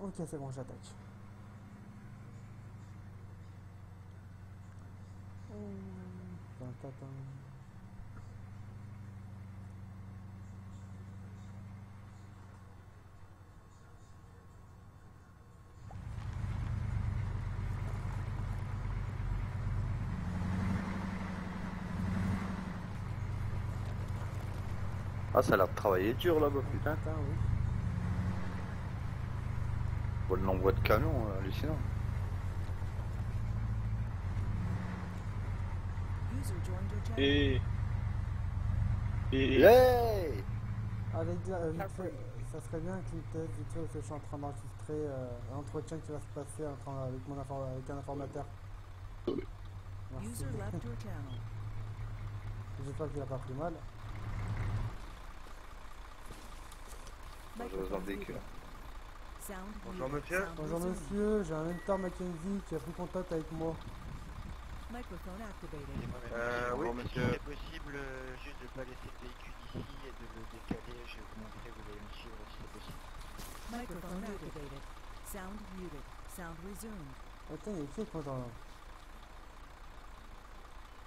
Ok, c'est bon, j'attaque. Tin, tin, tin. Ah, ça a l'air de travailler dur là-bas, putain. Putain, oui. Bon, le nombre de camions, hallucinant. User joined your channel. Hey! Ah, les gars, vite fait, ça serait bien qu'une thèse, vite fait, parce que je suis en train d'enregistrer un entretien qui va se passer avec un informateur. Merci. User left your channel. J'espère qu'il a pas pris mal. Moi, je vous en véhicule. Sound Bonjour, muted. monsieur. Sound Bonjour resumed. monsieur, j'ai un mentor Mackenzie qui a pris contact avec moi. Microphone activated. Oui, Bonjour, si monsieur. c'est possible, juste de ne pas laisser le véhicule ici et de le décaler. Je vais vous montrer, vous allez me suivre si c'est possible. Microphone activated. Sound muted. Sound resumed. Attends, il y a qui avec moi dans...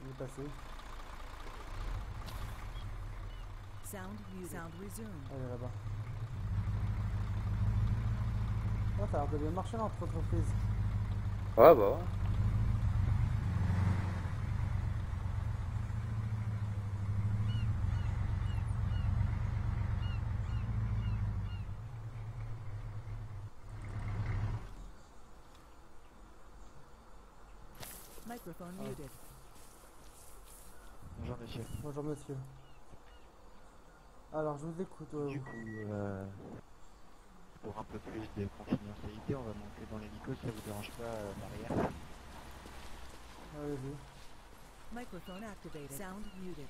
Il est passé. Sound muted. Sound resumed. Ah, il est là-bas. Ah, ça a l'air de bien marcher notre entreprise. Ouais, bah ouais. Microphone Ah. muted. Bonjour, monsieur. Bonjour monsieur. Alors, je vous écoute. Du coup, pour un peu plus de confidentialité, on va monter dans l'hélico, ça vous dérange pas en arrière? Allez-y. Microphone activated. Sound muted.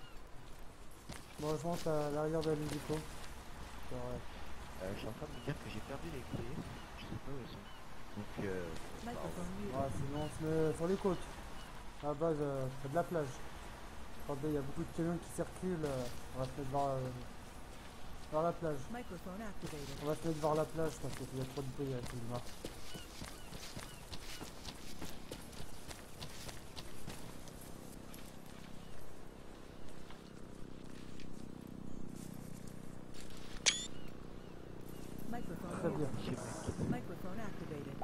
Bon, je monte à l'arrière de l'hélico. Je suis en train de me dire que j'ai perdu les clés. Je sais pas où elles sont. Donc, Microphone muted. Ah, sinon, on se met sur les côtes. À la base, près de la plage. Attendez, il y a beaucoup de camions qui circulent. On va se mettre vers la plage. Microphone activated. On va se mettre vers la plage parce qu'il y a trop de pays avec le mar. Microphone Très bien. muted. monsieur Mac, Microphone activated.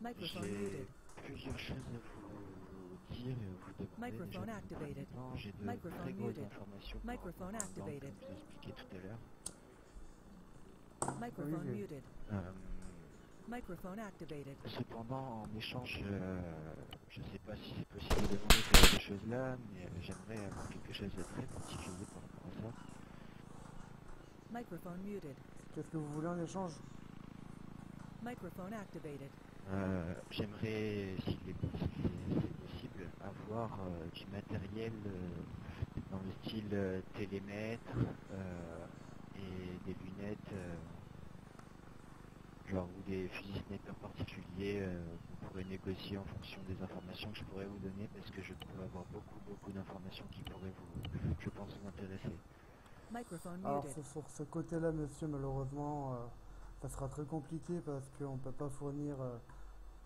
Microphone j'ai muted. plusieurs choses à vous dire et à vous demander. Microphone Déjà, activated. premièrement, j'ai de Microphone très grosses muted. informations Microphone par rapport au plan, activated. comme je vous expliquais tout à l'heure. Microphone Oui, muted. Microphone activated. Cependant, en échange, je ne sais pas si c'est possible de demander pour ces choses-là, mais j'aimerais avoir quelque chose de très particulier par rapport à ça. Microphone muted. Qu'est-ce que vous voulez en échange? Microphone activated. J'aimerais, s'il est possible, avoir du matériel dans le style télémètre et des lunettes, genre ou des fusils sniper particuliers qu'on pourrait négocier en fonction des informations que je pourrais vous donner, parce que je pourrais avoir beaucoup d'informations qui pourraient vous, je pense, vous intéresser. Microphone Alors, muted. sur ce côté-là, monsieur, malheureusement, ça sera très compliqué parce qu'on ne peut pas fournir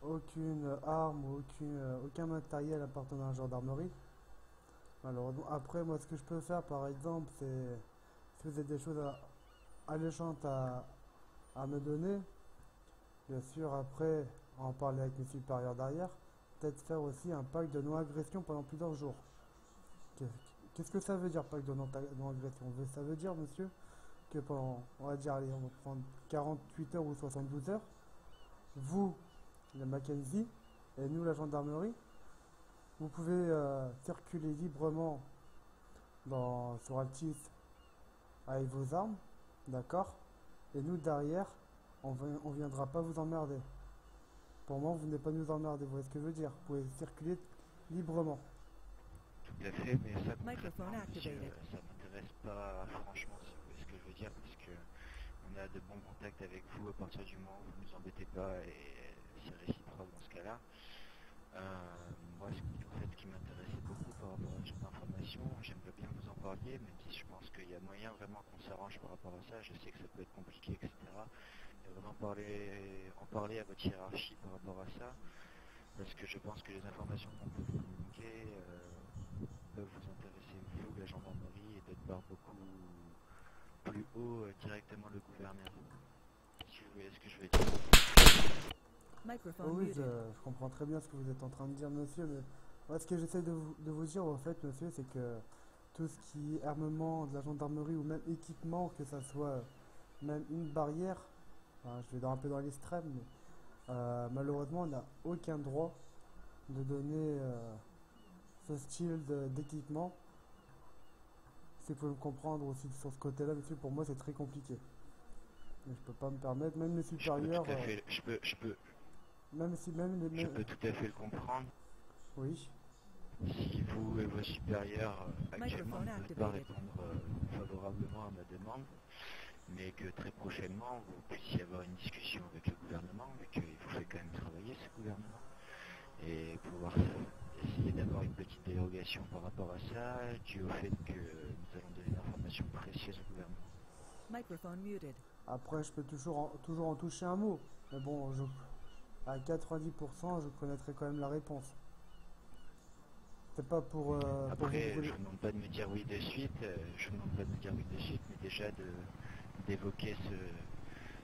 aucune arme ou aucun matériel appartenant à la gendarmerie. Malheureusement. Après, moi, ce que je peux faire, par exemple, c'est si vous avez des choses alléchantes à me donner, bien sûr, après, en parler avec mes supérieurs derrière, peut-être faire aussi un pacte de non-agression pendant plusieurs jours. Qu'est-ce que ça veut dire, pacte de non-agression? Ça veut dire, monsieur, que pendant, on va dire, allez, on va prendre 48 heures ou 72 heures, vous, le Mackenzie, et nous, la gendarmerie, vous pouvez circuler librement sur Altis avec vos armes, d'accord? Et nous, derrière, on viendra pas vous emmerder. Pour le moment, vous venez pas nous emmerder, vous voyez ce que je veux dire? Vous pouvez circuler librement. Tout à fait, mais ça Microphone concrètement, monsieur, activated. ça m'intéresse pas franchement, si vous voyez ce que je veux dire, puisque on a de bons contacts avec vous à partir du moment où vous ne nous embêtez pas et c'est réciproque dans ce cas-là. Moi, en fait, ce qui m'intéressait beaucoup par rapport à cette information, j'aimerais bien vous en parler, même si je pense qu'il y a moyen vraiment qu'on s'arrange par rapport à ça. Je sais que ça peut être compliqué, etc. vraiment en parler à votre hiérarchie par rapport à ça, parce que je pense que les informations qu'on peut vous communiquer peuvent vous intéresser, vous, la gendarmerie, et d'autre part beaucoup plus haut, directement le gouverneur. Si vous voyez ce que je veux dire. Microphone Oui, muted. je comprends très bien ce que vous êtes en train de dire, monsieur, mais moi, ce que j'essaie de vous dire, en fait, monsieur, c'est que tout ce qui est armement de la gendarmerie ou même équipement, que ça soit même une barrière, enfin, je vais un peu dans l'extrême, mais malheureusement, on n'a aucun droit de donner ce style d'équipement. Si vous pouvez me comprendre aussi sur ce côté-là, monsieur, pour moi, c'est très compliqué. Mais je peux pas me permettre, même les supérieurs, même si même les... Je peux tout à fait le comprendre. Oui. Si vous et vos supérieurs actuellement Microphone ne peuvent pas activated. répondre favorablement à ma demande, mais que très prochainement vous puissiez avoir une discussion avec le gouvernement, vu qu'il vous fait quand même travailler ce gouvernement, et pouvoir essayer d'avoir une petite dérogation par rapport à ça, dû au fait que nous allons donner des informations précieuses au gouvernement. Microphone muted. Après, je peux toujours en toucher un mot. Mais bon, à 90%, je connaîtrai quand même la réponse. C'est pas pour vous Après, je brûler. ne vous demande pas de me dire oui de suite, mais déjà d'évoquer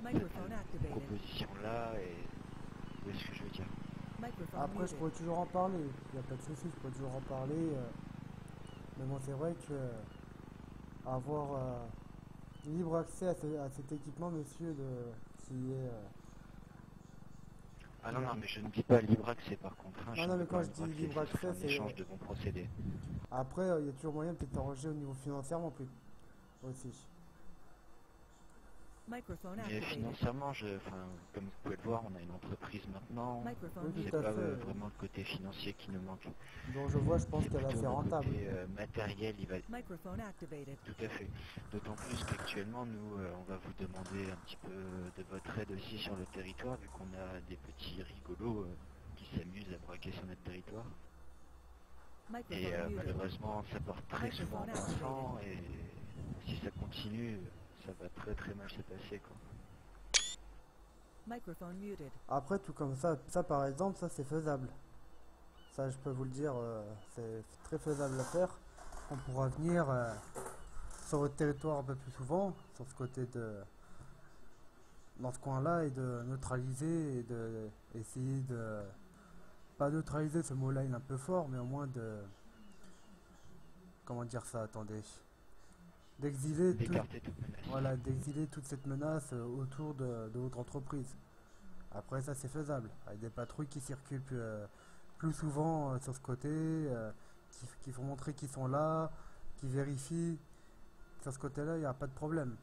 Microphone cette activated. proposition-là, et vous voyez ce que je veux dire. Microphone Après, je muted. pourrais toujours en parler. Il n'y a pas de souci, je pourrais toujours en parler. Mais bon, c'est vrai que avoir libre accès à cet équipement, monsieur, qui est... Ah non, non, mais je ne dis pas libre accès par contre. Hein, Non, non, mais quand je dis dis libre accès, un c'est... échange de bons procédés. Après, il y a toujours moyen de peut-être arranger au niveau financièrement plus aussi. Microphone Mais activated. financièrement, comme vous pouvez le voir, on a une entreprise maintenant. Microphone Oui, C'est tout à muted. pas fait. vraiment le côté financier qui nous manque. Donc je vois, je pense C'est qu'elle est plutôt assez le rentable. côté matériel, il va Microphone activated. tout à fait. D'autant plus qu'actuellement, nous, on va vous demander un petit peu de votre aide aussi sur le territoire, vu qu'on a des petits rigolos qui s'amusent à braquer sur notre territoire. Et Microphone muted. malheureusement, ça porte très souvent bon sang, et si ça continue, ça va très très mal se passer, quoi. Microphone muted. Après, tout comme ça par exemple, ça c'est faisable. Ça, je peux vous le dire, c'est très faisable à faire. On pourra venir sur votre territoire un peu plus souvent, sur ce côté dans ce coin-là, et de neutraliser et de essayer de pas neutraliser, ce mot-là il est un peu fort, mais au moins de comment dire ça, attendez, D'écarter toute menace. voilà, d'exiler toute cette menace autour de votre entreprise. Après ça c'est faisable, avec des patrouilles qui circulent plus souvent sur ce côté, qui font montrer qu'ils sont là, qui vérifient. Sur ce côté-là, il n'y a pas de problème.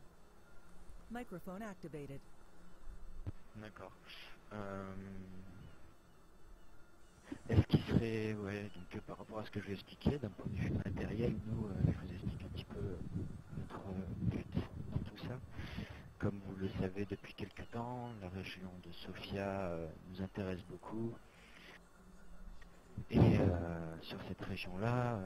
Microphone activated. D'accord. Est-ce qu'il serait, ouais, donc par rapport à ce que je vais expliquer, d'un point de vue matériel, nous, je vous explique un petit peu notre but dans tout ça. Comme vous le savez depuis quelque temps, la région de Sofia nous intéresse beaucoup. Et sur cette région-là,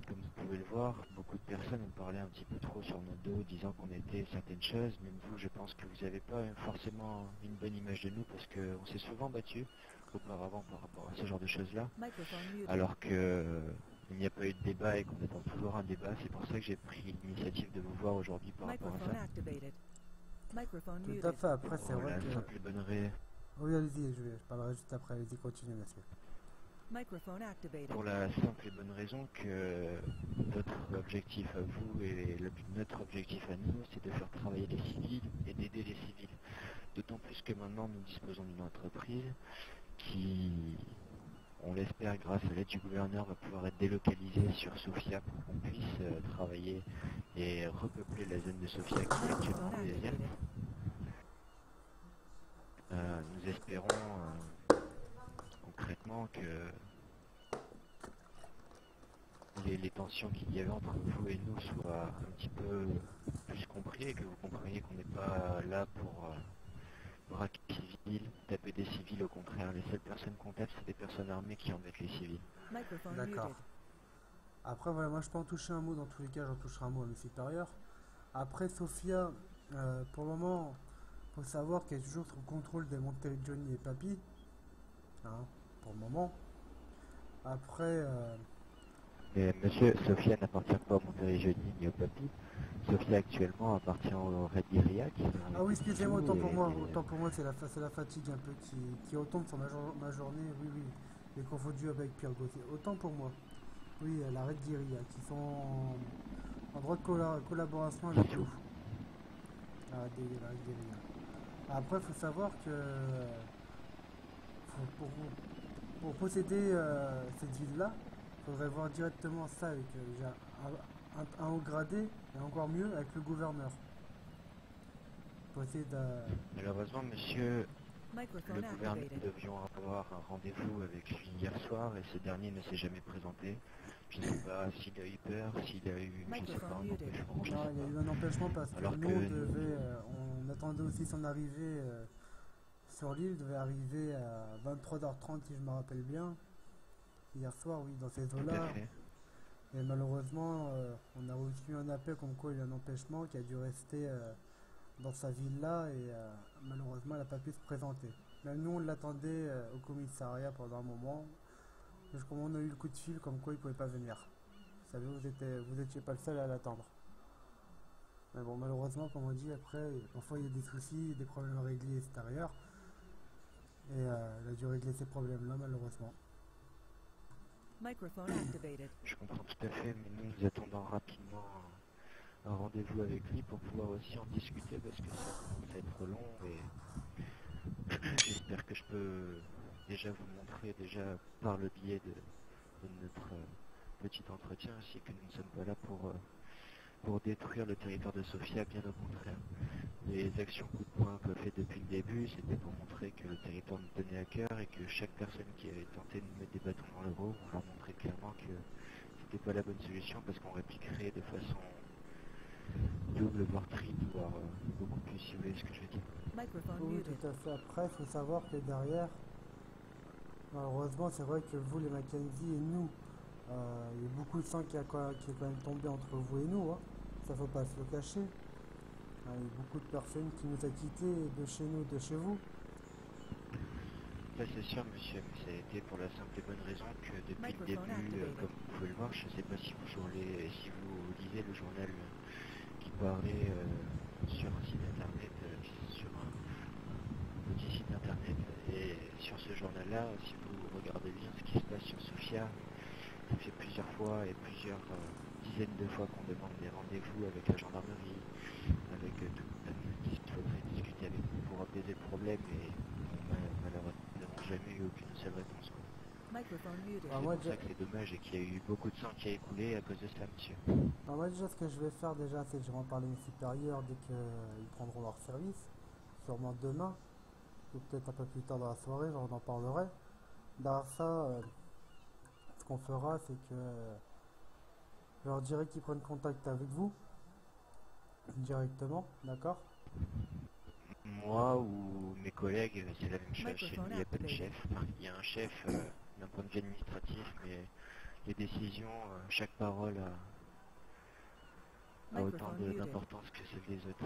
comme vous pouvez le voir, beaucoup de personnes ont parlé un petit peu trop sur nos dos, disant qu'on était certaines choses. Même vous, je pense que vous n'avez pas forcément une bonne image de nous, parce qu'on s'est souvent battu auparavant par rapport à ce genre de choses-là. Microphone muted. Alors que il n'y a pas eu de débat et qu'on attend toujours un débat. C'est pour ça que j'ai pris l'initiative de vous voir aujourd'hui par rapport à Microphone ça. activated. Microphone Tout à muted. fait, après c'est Pour vrai la que... simple et bonne raison. Oui, allez-y, je parlerai juste après, allez-y, continuez, monsieur. Microphone activated. Pour la simple et bonne raison que votre objectif à vous et notre objectif à nous, c'est de faire travailler les civils et d'aider les civils. D'autant plus que maintenant nous disposons d'une entreprise qui, on l'espère grâce à l'aide du gouverneur, va pouvoir être délocalisée sur Sofia pour qu'on puisse travailler et repeupler la zone de Sofia qui est actuellement Microphone déserte. activated. Nous espérons concrètement que les tensions qu'il y avait entre vous et nous soient un petit peu plus compris, et que vous compreniez qu'on n'est pas là pour braquer les civils, taper des civils. Au contraire, les seules personnes qu'on tape, c'est des personnes armées qui embêtent les civils. Microphone D'accord. muted. Après, voilà, moi je peux en toucher un mot, dans tous les cas, j'en toucherai un mot à mes supérieurs. Après, Sofia, pour le moment, Faut savoir qu'elle est toujours sous contrôle des montées Johnny et Papy, hein, pour le moment. Après, Mais monsieur, Sofia n'appartient pas au Montérégie ni au Papy. Sofia actuellement appartient au Red Guerilla qui sont ah avec oui, nous excusez-moi, et- autant pour moi, c'est la fatigue un peu qui retombe sur ma journée, oui, oui, j'ai confondu avec Pierre Gauthier, autant pour moi. Oui, la Red Guerilla, qui sont en droit de collaboration avec nous. La Red Guerilla. Après, il faut savoir que pour posséder cette ville-là, il faudrait voir directement ça avec déjà un haut gradé, et encore mieux avec le gouverneur. Pour essayer de... Malheureusement, monsieur, le Microphone gouverneur, nous activated. devions avoir un rendez-vous avec lui hier soir et ce dernier ne s'est jamais présenté. Je ne sais pas s'il a eu peur, s'il a eu, je sais pas, un empêchement, je Non, sais il y a eu pas. un empêchement parce que Alors nous, que on attendait aussi son arrivée sur l'île, devait arriver à 23h30 si je me rappelle bien. Hier soir, oui, dans ces tout eaux-là. à fait. Et malheureusement, on a reçu un appel comme quoi il y a eu un empêchement qui a dû rester dans sa ville-là et malheureusement, elle n'a pas pu se présenter. Même nous, on l'attendait au commissariat pendant un moment. Jusqu'au moment où on a eu le coup de fil comme quoi il ne pouvait pas venir. Vous savez, vous étiez pas le seul à l'attendre. Mais bon, malheureusement, comme on dit, après, parfois il y a des soucis, des problèmes à régler extérieurs. Et elle a dû régler ces problèmes-là, malheureusement. Microphone activated. Je comprends tout à fait, mais nous attendons rapidement un rendez-vous avec lui pour pouvoir aussi en discuter parce que ça commence à être long et j'espère que je peux déjà vous montrer déjà par le biais de notre petit entretien ainsi que nous ne sommes pas là pour détruire le territoire de Sofia, bien au contraire. Les actions coup de poing que fait depuis le début, c'était pour montrer que le territoire nous tenait à cœur et que chaque personne qui avait tenté de nous mettre des bâtons dans le veau, on leur montrait clairement que c'était pas la bonne solution parce qu'on répliquerait de façon double, voire triple, voire beaucoup plus, si vous voyez ce que je veux dire. Microphone Oui, muted. tout à fait. Après, il faut savoir que derrière, malheureusement, c'est vrai que vous, les Mackenzie et nous, il y a beaucoup de sang qui est quand même tombé entre vous et nous. Hein. Ça, faut pas se le cacher. Il y a beaucoup de personnes qui nous a quittés de chez nous, de chez vous. Ça c'est sûr monsieur, mais ça a été pour la simple et bonne raison que depuis le Microphone début, activated. comme vous pouvez le voir, je ne sais pas si vous lisez le journal qui paraît sur un site internet, sur un petit site internet, et sur ce journal-là, si vous regardez bien ce qui se passe sur Sofia, ça fait plusieurs fois et plusieurs dizaines de fois qu'on demande des rendez-vous avec la gendarmerie, avec tout un qui faudrait discuter avec nous pour apaiser le problème et malheureusement nous n'avons jamais eu aucune seule réponse. Quoi. Microphone muted. Ah, C'est moi, pour ça que c'est dommage et qu'il y a eu beaucoup de sang qui a écoulé à cause de ça, monsieur. Alors moi déjà ce que je vais faire déjà c'est que je vais en parler aux supérieurs dès qu'ils prendront leur service, sûrement demain, ou peut-être un peu plus tard dans la soirée, j'en en parlerai. Derrière ça, ce qu'on fera c'est que je leur dirai qu'ils prennent contact avec vous directement, d'accord? Moi ou mes collègues, c'est la même chose. Chez nous, il n'y a pas de Microphone chef. Enfin, il y a un chef d'un point de vue administratif, mais les décisions, chaque parole a autant Microphone muted. d'importance que celle des autres.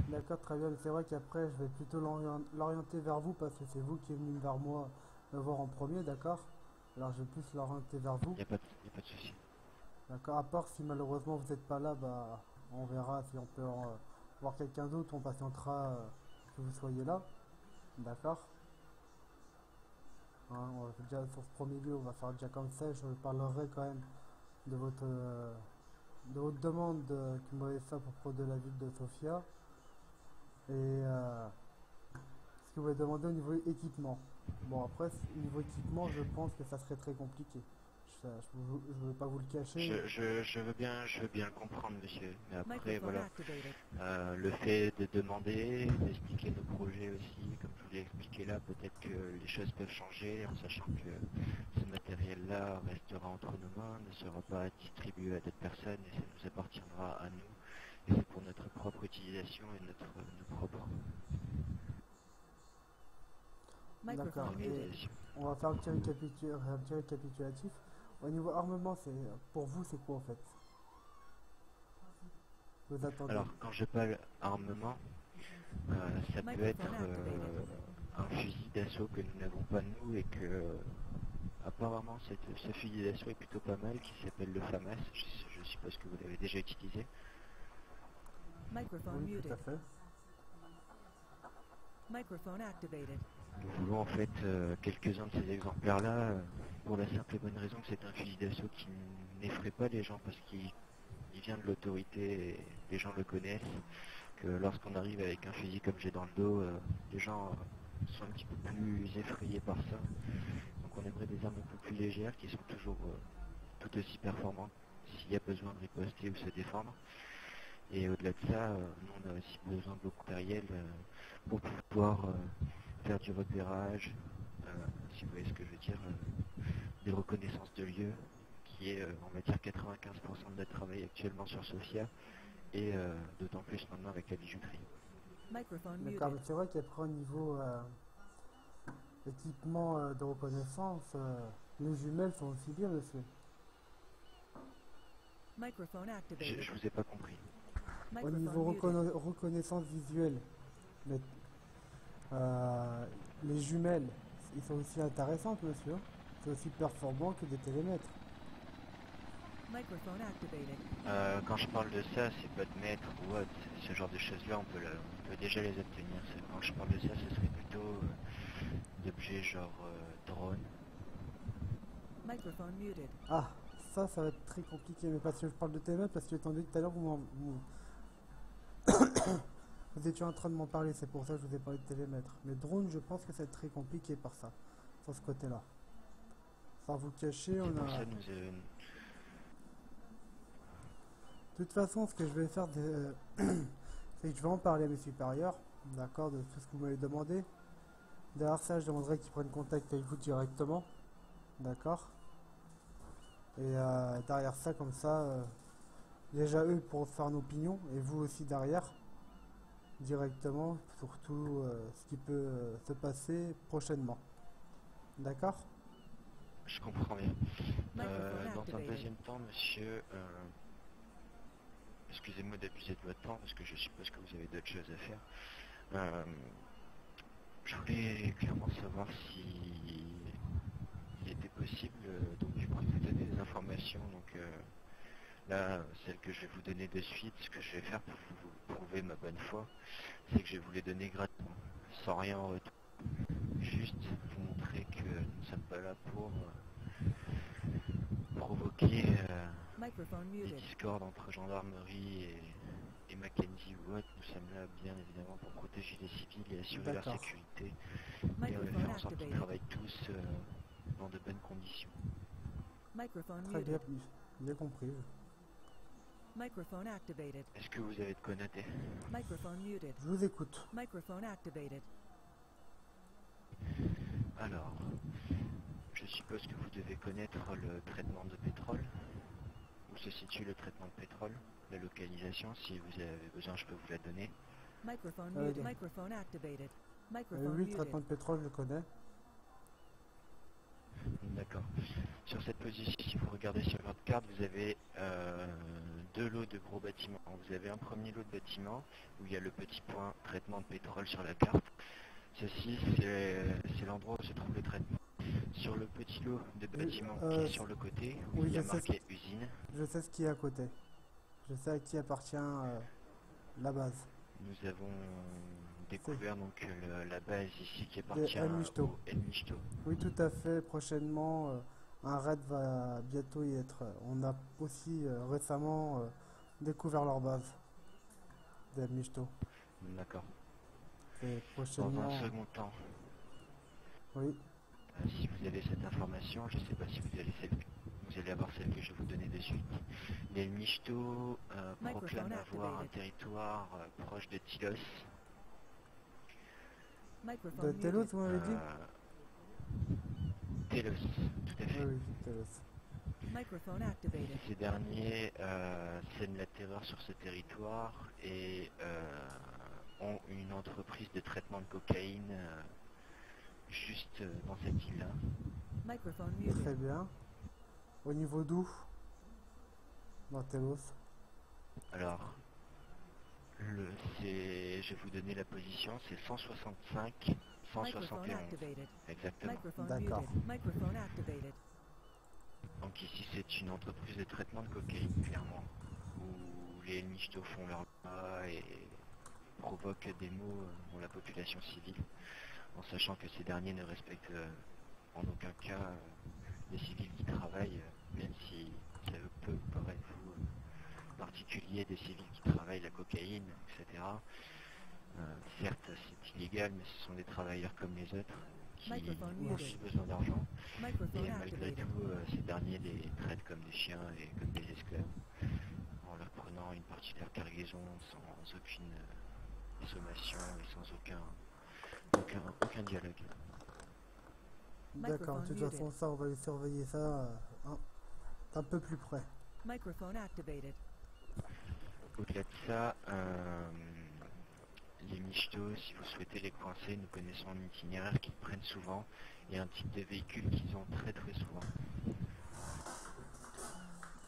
D'accord, très bien, mais c'est vrai qu'après je vais plutôt l'orienter vers vous parce que c'est vous qui êtes venu vers moi me voir en premier, d'accord? Alors je vais plus l'orienter vers vous. Il n'y a pas de souci. D'accord, à part si malheureusement vous n'êtes pas là, bah on verra si on peut voir quelqu'un d'autre, on patientera que vous soyez là. D'accord. Hein, on va déjà sur ce premier lieu, on va faire déjà comme ça, je parlerai quand même de votre demande que vous m'avez fait à propos de la ville de Sofia. Et ce que vous avez demandé au niveau équipement. Bon après, au niveau équipement, je pense que ça serait très compliqué. Je ne veux pas vous le cacher. Je veux bien le comprendre, monsieur. Mais après, Microphone voilà, activated. le fait de demander, d'expliquer nos projets aussi, comme je vous l'ai expliqué là, peut-être que les choses peuvent changer en sachant que ce matériel-là restera entre nos mains, ne sera pas distribué à d'autres personnes et ça nous appartiendra à nous. Et c'est pour notre propre utilisation et notre propre D'accord. Microphone Et muted. organisation. on va faire un petit récapitulatif. Au niveau armement, pour vous, c'est quoi en fait? Vous attendez. Alors, quand je parle armement, Ça peut être un fusil d'assaut que nous n'avons pas nous et que apparemment ce fusil d'assaut est plutôt pas mal, qui s'appelle le FAMAS. Je suppose que vous l'avez déjà utilisé. Microphone Oui, tout muted. à fait. Microphone activated. Nous voulons en fait quelques-uns de ces exemplaires-là pour la simple et bonne raison que c'est un fusil d'assaut qui n'effraie pas les gens parce qu'il vient de l'autorité et les gens le connaissent. Que lorsqu'on arrive avec un fusil comme j'ai dans le dos, les gens sont un petit peu plus effrayés par ça. Donc on aimerait des armes un peu plus légères qui sont toujours tout aussi performantes s'il y a besoin de riposter ou se défendre. Et au-delà de ça, nous on a aussi besoin de beaucoup de matériel pour pouvoir faire du repérage, si vous voyez ce que je veux dire, des reconnaissances de lieux, qui est on va dire 95% de notre travail actuellement sur Sophia, et d'autant plus maintenant avec la bijouterie. Microphone muted. D'accord, mais c'est vrai qu'après au niveau équipement de reconnaissance, les jumelles sont aussi bien, monsieur. Microphone activated. Je vous ai pas compris. Au niveau Microphone muted. reconnaissance visuelle, mais, les jumelles, ils sont aussi intéressantes, monsieur. C'est aussi performant que des télémètres. Microphone activated. Quand je parle de ça, c'est pas de mètres ou autre, ce genre de choses-là, on peut déjà les obtenir. Quand je parle de ça, ce serait plutôt d'objets genre drone. Microphone muted. Ah, ça va être très compliqué, mais parce que je parle de télémètres, parce que étant donné que tout à l'heure, vous étiez en train de m'en parler, c'est pour ça que je vous ai parlé de télémètres. Mais drone, je pense que c'est très compliqué par ça, sur ce côté-là. Sans vous cacher, C'est on pour a... ça De toute façon, ce que je vais faire, c'est que je vais en parler à mes supérieurs, d'accord, de tout ce que vous m'avez demandé. Derrière ça, je demanderai qu'ils prennent contact avec vous directement, d'accord. Et derrière ça, comme ça, déjà eux pourront faire une opinion, et vous aussi derrière, directement, sur tout ce qui peut se passer prochainement. D'accord? je comprends bien. Microphone Dans un activated. deuxième temps, monsieur, excusez-moi d'abuser de votre temps parce que je suppose que vous avez d'autres choses à faire. Je voulais clairement savoir si il était possible donc du coup de vous donner des informations. Donc là, celle que je vais vous donner de suite, ce que je vais faire pour vous prouver ma bonne foi, c'est que je vais vous les donner gratuitement, sans rien en retour. Juste vous montrer que nous ne sommes pas là pour provoquer Microphone des muted. discordes entre gendarmerie et Mackenzie ou autre. Nous sommes là bien évidemment pour protéger les civils et assurer leur D'accord. sécurité et Microphone faire en sorte qu'ils activated. travaillent tous dans de bonnes conditions. Microphone Très bien, muted. bien compris. Microphone activated. Est-ce que vous avez de quoi noter? Microphone muted. Je vous écoute. Microphone activated. Alors, je suppose que vous devez connaître le traitement de pétrole. Où se situe le traitement de pétrole? La localisation, si vous avez besoin, je peux vous la donner. Microphone Euh, muted. Microphone activated. Microphone Oui, le muted. traitement de pétrole, je le connais. D'accord. Sur cette position, si vous regardez sur votre carte, vous avez deux lots de gros bâtiments. Vous avez un premier lot de bâtiments où il y a le petit point traitement de pétrole sur la carte. Ceci, c'est l'endroit où se trouve le traitement. Sur le petit lot de bâtiments qui est sur le côté, où oui, il y a je sais marqué usine, Je sais ce qui est à côté. Je sais à qui appartient la base. nous avons découvert donc la base ici qui Des appartient El Michto. au El Michto. Oui, tout à fait. Prochainement, un raid va bientôt y être. On a aussi récemment découvert leur base des Michto. D'accord. Et Dans prochainement, un second temps, oui, si vous avez cette information, je ne sais pas si vous allez avoir celle que je vais vous donner de suite. Les Michto proclament avoir un territoire proche de Tilos. Microphone de muted. Telos, vous m'avez dit? Telos, tout à fait. Oui, Telos. Microphone activated. Ces derniers sèment la terreur sur ce territoire et ont une entreprise de traitement de cocaïne juste dans cette île-là. Microphone Très muted. bien. Au niveau d'où? Dans Telos. Alors, Je vais vous donner la position, c'est 165, Microphone 171. activated. Exactement. Microphone D'accord. muted. Microphone activated. Donc ici c'est une entreprise de traitement de cocaïne, clairement, où les michtos font leur pas et provoquent des maux dans la population civile, en sachant que ces derniers ne respectent en aucun cas les civils qui travaillent, même si ça peut paraître particulier des civils qui travaillent la cocaïne, etc. Certes, c'est illégal, mais ce sont des travailleurs comme les autres qui Microphone ont muted. aussi besoin d'argent. Microphone Et malgré activated. tout, ces derniers les traitent comme des chiens et comme des esclaves, en leur prenant une partie de leur cargaison sans aucune sommation et sans aucun dialogue. D'accord, de toute Microphone façon, muted. ça, on va les surveiller ça un peu plus près. Microphone activated. Au-delà de ça, les michtos, si vous souhaitez les coincer, nous connaissons un itinéraire qu'ils prennent souvent et un type de véhicule qu'ils ont très souvent.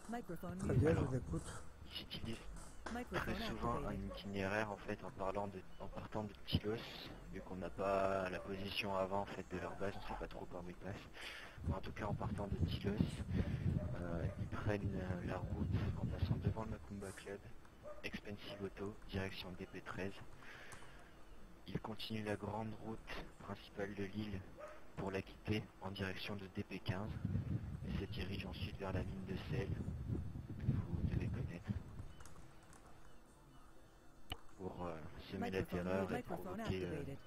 Microphone Très muted. bien, je Alors. vous écoute. Ils utilisent Microphone très souvent un activated. itinéraire en fait en partant de Tylos, vu qu'on n'a pas la position avant en fait de leur base, on ne sait pas trop par où ils passent. Mais en tout cas en partant de Tylos, ils prennent la route en passant devant le Macumba Club, Expensive Auto, direction DP13. Ils continuent la grande route principale de l'île pour la quitter en direction de DP15 et se dirigent ensuite vers la mine de sel que vous devez connaître pour semer la Microphone terreur muted. et Microphone provoquer activated.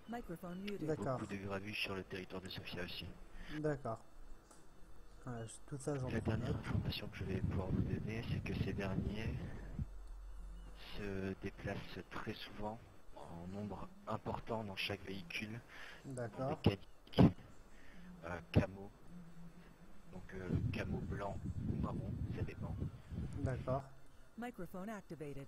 Microphone muted. D'accord. beaucoup de grabuge sur le territoire de Sofia aussi. D'accord. Ouais, tout ça, j'en La prends dernière note. information que je vais pouvoir vous donner, c'est que ces derniers se déplacent très souvent en nombre important dans chaque véhicule, dans des D'accord. Cadillac camo, donc camo blanc ou marron, ça dépend. D'accord. Microphone activated.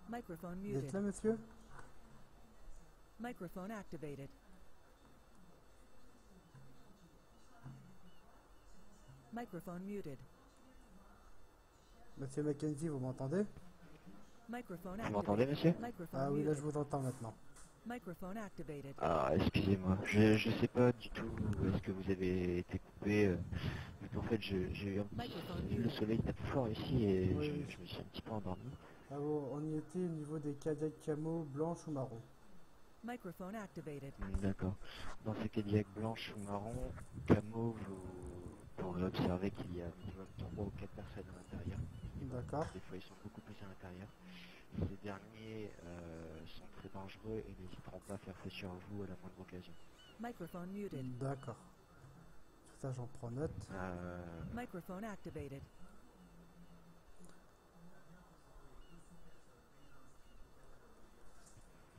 Microphone Vous êtes muted. là, monsieur? Microphone activated. Microphone muted. Monsieur Mackenzie, vous m'entendez? Microphone Vous m'entendez, activated. monsieur? Microphone Ah oui, là, muted. je vous entends maintenant. Microphone activated. Ah, excusez-moi, je sais pas du tout où est-ce que vous avez été coupé. Parce qu'en fait, j'ai eu un Microphone petit... Le muted. soleil tape fort ici et Oui, je oui. me suis un petit peu endormi. Ah bon, on y était au niveau des Cadillac camo, blanche ou marron. Microphone activated. D'accord. Dans ces Cadillac blanches ou marron, camo, vous pourrez observer qu'il y a minimum 3 ou 4 personnes à l'intérieur. D'accord. Des fois, ils sont beaucoup plus à l'intérieur. Ces derniers sont très dangereux et n'hésiteront pas à faire feu sur vous à la moindre occasion. Microphone muted. D'accord. Tout ça, j'en prends note. Microphone activated.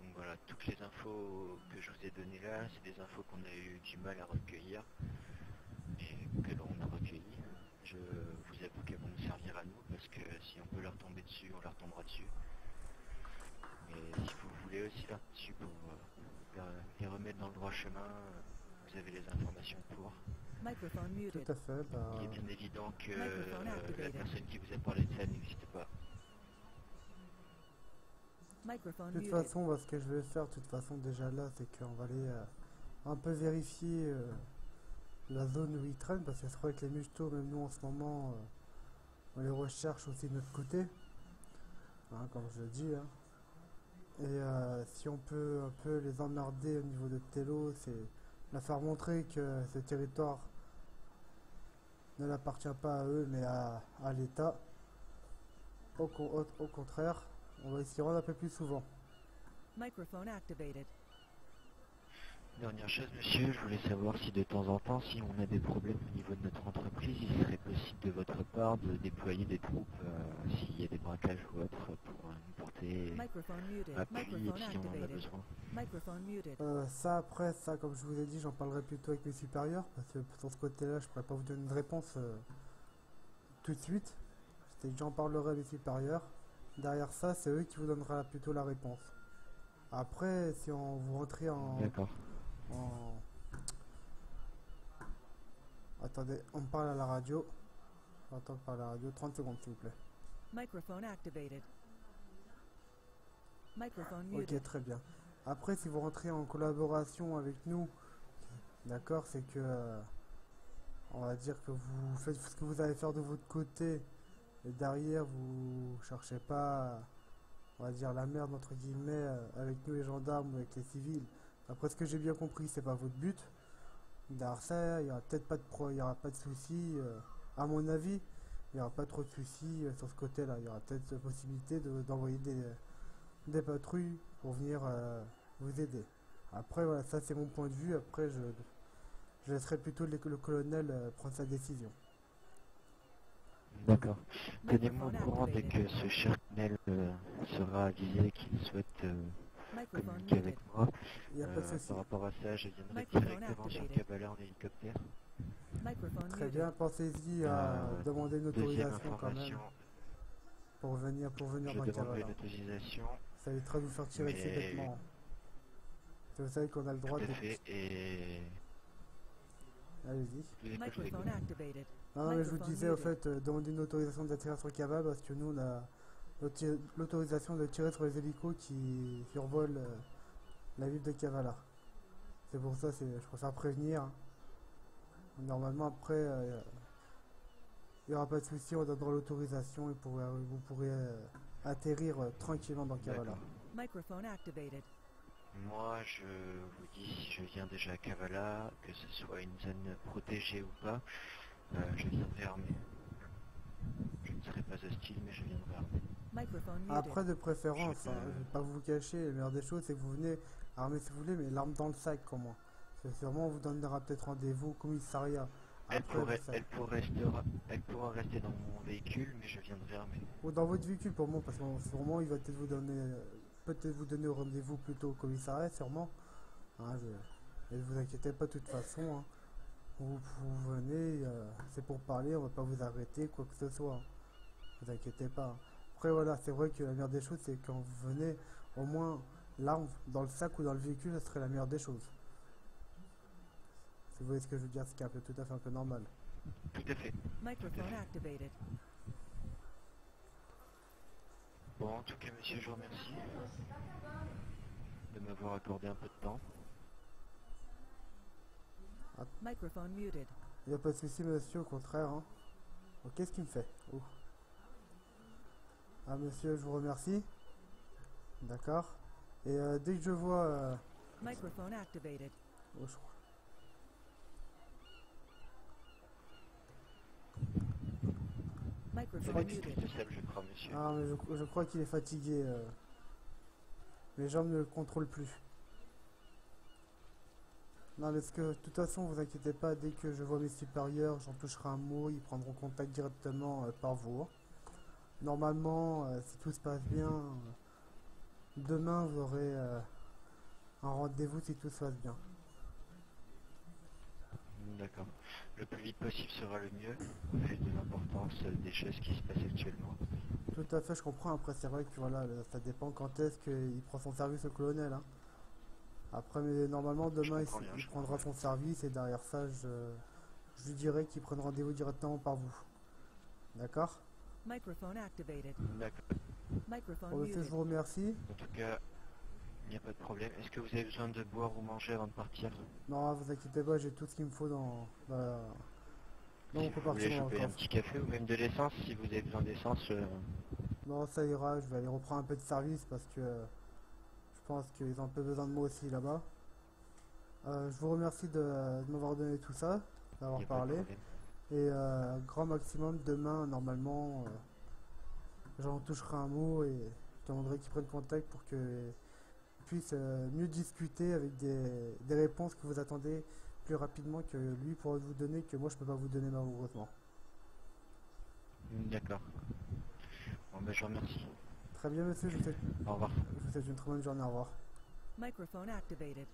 Donc voilà, toutes les infos que je vous ai données là, c'est des infos qu'on a eu du mal à recueillir et que l'on a recueillies. Je vous avoue qu'elles vont nous servir à nous parce que si on peut leur tomber dessus, on leur tombera dessus. Et si vous voulez aussi leur dessus pour les remettre dans le droit chemin, vous avez les informations pour. Microphone muted. Tout à fait. Bah, Il est bien évident que Microphone la activated. personne qui vous a parlé de ça n'existe pas. Microphone de toute muted. façon, bah, ce que je vais faire, de toute façon, déjà là, c'est qu'on va aller un peu vérifier la zone où ils traînent, parce que c'est vrai que les muchetos, même nous en ce moment, on les recherche aussi de notre côté, hein, comme je le dis. Hein. Et si on peut un peu les emmerder au niveau de Tello, c'est leur faire montrer que ce territoire ne l'appartient pas à eux, mais à l'État. Au contraire, on va s'y rendre un peu plus souvent. Microphone activated. Dernière chose, monsieur, je voulais savoir si de temps en temps, si on a des problèmes au niveau de notre entreprise, il serait possible de votre part de déployer des troupes s'il y a des braquages ou autre pour nous porter Microphone muted. appui Microphone si on en a activated. besoin. Microphone muted. Ça après, ça comme je vous ai dit, j'en parlerai plutôt avec mes supérieurs, parce que sur ce côté-là, je pourrais pas vous donner une réponse tout de suite. c'est que j'en parlerai à mes supérieurs. Derrière ça, c'est eux qui vous donnera plutôt la réponse. Après, si on vous rentrez D'accord. en... Attendez, on me parle à la radio. J'entends parler à la radio, 30 secondes s'il vous plaît. Microphone activated. Microphone muted. Ok, très bien. Après, si vous rentrez en collaboration avec nous, d'accord, c'est que on va dire que vous faites ce que vous allez faire de votre côté et derrière vous cherchez pas, on va dire la merde entre guillemets avec nous les gendarmes ou avec les civils. Après ce que j'ai bien compris, c'est pas votre but. Derrière ça, il y aura peut-être pas de il y aura pas de soucis. À mon avis, il y aura pas trop de soucis sur ce côté-là. Il y aura peut-être la possibilité d'envoyer des patrouilles pour venir vous aider. Après, voilà, ça c'est mon point de vue. Après, je laisserai plutôt le colonel prendre sa décision. D'accord. Tenez-moi au courant dès que ce cher colonel sera avisé qu'il souhaite Microphone communiquer muted. avec moi. Il n'y a pas de souci. Par rapport à ça, je viendrai Microphone directement sur activated. Kabbalah en hélicoptère. Microphone Très muted. bien, pensez-y à demander une Deuxième autorisation quand même information, pour venir je dans demanderai Kavala. une autorisation. Ça évitera de vous faire tirer dessus Mais- bêtement. Vous savez qu'on a le Tout droit à de... fait, et... Allez-y. Je vous écoute, je vous écoute. Microphone activated. Non, mais je vous Microphone disais au muted. fait, demander une autorisation d'attirer sur Kavala parce que nous on a l'autorisation de tirer sur les hélicos qui survolent la ville de Kavala. C'est pour ça, je préfère prévenir. Normalement après, il n'y aura pas de souci, on donnera l'autorisation et vous pourrez atterrir tranquillement dans Kavala. D'accord. Microphone activated. Moi, je vous dis, si je viens déjà à Kavala, que ce soit une zone protégée ou pas, je viendrai armé. Je ne serai pas hostile, mais je viendrai armé. Microphone muted. Après, de préférence, Je- je vais pas vous cacher, la meilleure des choses, c'est que vous venez armé si vous voulez, mais l'arme dans le sac, comment. Parce que sûrement, on vous donnera peut-être rendez-vous au commissariat. Elle Après, pourrait, vous savez. elle pourra rester dans mon véhicule, mais je viendrai armé. Ou dans votre véhicule pour moi, parce que sûrement, il va peut-être vous donner rendez-vous plutôt au commissariat, sûrement. Hein, et ne vous inquiétez pas de toute façon. Hein. Vous venez, c'est pour parler, on va pas vous arrêter, quoi que ce soit. Ne vous inquiétez pas. Après, voilà, c'est vrai que la meilleure des choses, c'est quand vous venez, au moins, l'arme dans le sac ou dans le véhicule, ce serait la meilleure des choses. Si vous voyez ce que je veux dire, ce qui est tout à fait un peu normal. Tout à fait. Microphone activated. Bon, en tout cas, monsieur, je vous remercie de m'avoir accordé un peu de temps. Microphone muted. Il n'y a pas de souci, monsieur, au contraire. Hein. Oh, qu'est-ce qu'il me fait? Oh. Ah, monsieur, je vous remercie. D'accord. Et dès que je vois... Microphone activated. oh, je crois- C'est Microphone l'excuse muted. de sable, je crois, monsieur. Ah, mais je crois qu'il est fatigué. Mes jambes ne le contrôlent plus. Non, mais ce que, de toute façon, vous inquiétez pas, dès que je vois mes supérieurs, j'en toucherai un mot, ils prendront contact directement par vous. Hein. Normalement, si tout se passe bien, demain vous aurez un rendez-vous si tout se passe bien. D'accord. Le plus vite possible sera le mieux, au vu de l'importance des choses qui se passent actuellement. Tout à fait, je comprends. Après, c'est vrai que voilà, ça dépend quand est-ce qu'il prend son service au colonel. Hein. Après, mais normalement, demain, comprends bien, il je prendra comprends son service et derrière ça, je lui dirai qu'il prenne rendez-vous directement par vous. D'accord? Microphone activated. D'accord. Microphone Bon, monsieur, muted. je vous remercie. En tout cas, il n'y a pas de problème. Est-ce que vous avez besoin de boire ou manger avant de partir? Non, vous inquiétez pas, j'ai tout ce qu'il me faut dans Si mon vous voulez, je compartiment. vous paye un petit café ou même de l'essence si vous avez besoin d'essence. Non, ça ira, je vais aller reprendre un peu de service parce que je pense qu'ils ont un peu besoin de moi aussi là-bas. Je vous remercie de m'avoir donné tout ça, Il d'avoir n'y a pas de parlé. problème. Et grand maximum, demain, normalement, j'en toucherai un mot et je demanderai qu'ils prennent contact pour qu'ils puissent mieux discuter avec des réponses que vous attendez plus rapidement que lui pourra vous donner, que moi je peux pas vous donner malheureusement. D'accord. Bon, ben, je vous remercie. Très bien monsieur, Au revoir. je vous souhaite une très bonne journée, au revoir. Microphone activated.